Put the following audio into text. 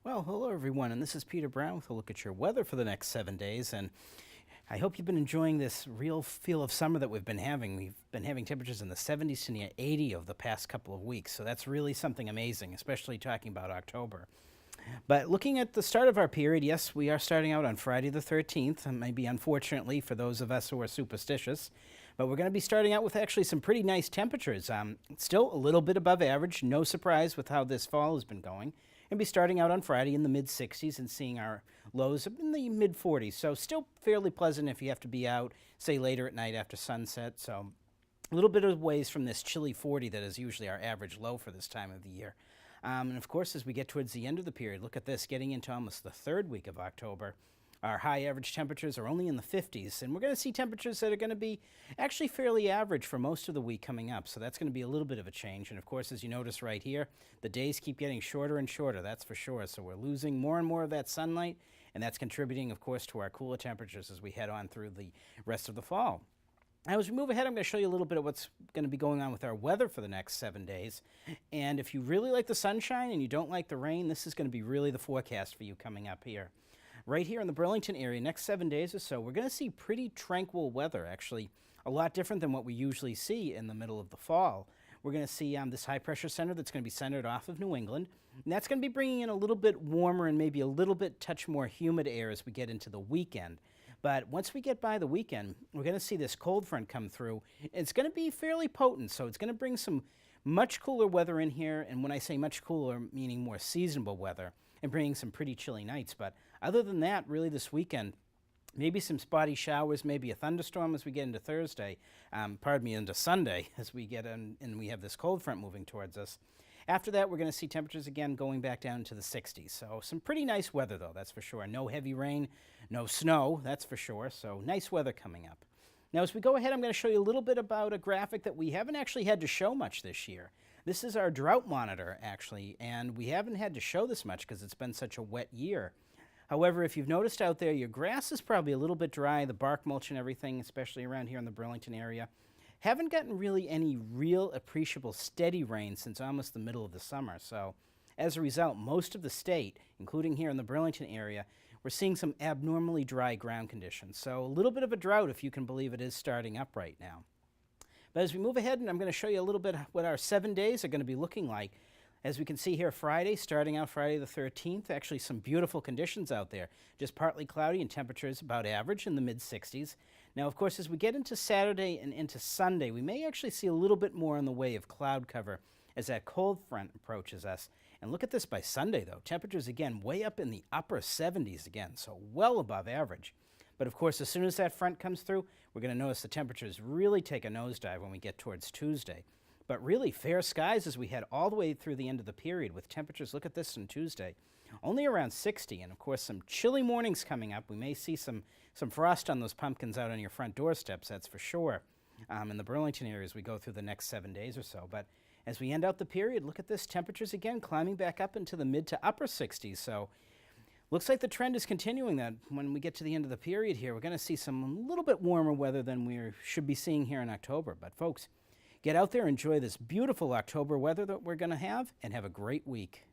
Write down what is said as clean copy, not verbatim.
Well, hello everyone, and this is Peter Brown with a look at your weather for the next 7 days. And I hope you've been enjoying this real feel of summer that we've been having. We've been having temperatures in the 70s to near 80 over the past couple of weeks, so that's really something amazing, especially talking about October. But looking at the start of our period, yes, we are starting out on Friday the 13th, and maybe unfortunately for those of us who are superstitious. But we're going to be starting out with actually some pretty nice temperatures. Still a little bit above average, no surprise with how this fall has been going. And be starting out on Friday in the mid-60s and seeing our lows in the mid-40s. So still fairly pleasant if you have to be out, say, later at night after sunset. So a little bit of ways from this chilly 40 that is usually our average low for this time of the year. And of course, as we get towards the end of the period, look at this, getting into almost the third week of October. Our high average temperatures are only in the 50s, and we're going to see temperatures that are going to be actually fairly average for most of the week coming up, so that's going to be a little bit of a change. And of course, as you notice right here, the days keep getting shorter and shorter, that's for sure, so we're losing more and more of that sunlight, and that's contributing, of course, to our cooler temperatures as we head on through the rest of the fall. Now, as we move ahead, I'm going to show you a little bit of what's going to be going on with our weather for the next 7 days. And if you really like the sunshine and you don't like the rain, this is going to be really the forecast for you coming up here. Right here in the Burlington area, next 7 days or so, we're going to see pretty tranquil weather, actually a lot different than what we usually see in the middle of the fall. We're going to see this high-pressure center that's going to be centered off of New England, and that's going to be bringing in a little bit warmer and maybe a little bit touch more humid air as we get into the weekend. But once we get by the weekend, we're going to see this cold front come through. It's going to be fairly potent, so it's going to bring some much cooler weather in here, and when I say much cooler, meaning more seasonable weather, and bringing some pretty chilly nights. But other than that, really this weekend, maybe some spotty showers, maybe a thunderstorm as we get into Thursday, into Sunday as we get in and we have this cold front moving towards us. After that, we're going to see temperatures again going back down to the 60s. So some pretty nice weather, though, that's for sure. No heavy rain, no snow, that's for sure. So nice weather coming up. Now, as we go ahead, I'm going to show you a little bit about a graphic that we haven't actually had to show much this year. This is our drought monitor, actually, and we haven't had to show this much because it's been such a wet year. However, if you've noticed out there, your grass is probably a little bit dry, the bark mulch and everything, especially around here in the Burlington area. Haven't gotten really any real appreciable steady rain since almost the middle of the summer. So as a result, most of the state, including here in the Burlington area, we're seeing some abnormally dry ground conditions. So a little bit of a drought, if you can believe it, is starting up right now. But as we move ahead, and I'm going to show you a little bit what our 7 days are going to be looking like. As we can see here, Friday, starting out Friday the 13th, actually some beautiful conditions out there. Just partly cloudy and temperatures about average in the mid-60s. Now, of course, as we get into Saturday and into Sunday, we may actually see a little bit more in the way of cloud cover as that cold front approaches us. And look at this by Sunday, though. Temperatures, again, way up in the upper 70s again, so well above average. But, of course, as soon as that front comes through, we're going to notice the temperatures really take a nosedive when we get towards Tuesday. But really fair skies as we head all the way through the end of the period with temperatures, look at this on Tuesday, only around 60. And, of course, some chilly mornings coming up. We may see some frost on those pumpkins out on your front doorsteps, that's for sure, in the Burlington area as we go through the next 7 days or so. But as we end out the period, look at this, temperatures again climbing back up into the mid to upper 60s. So looks like the trend is continuing that when we get to the end of the period here, we're going to see some little bit warmer weather than we should be seeing here in October. But folks, get out there, enjoy this beautiful October weather that we're going to have, and have a great week.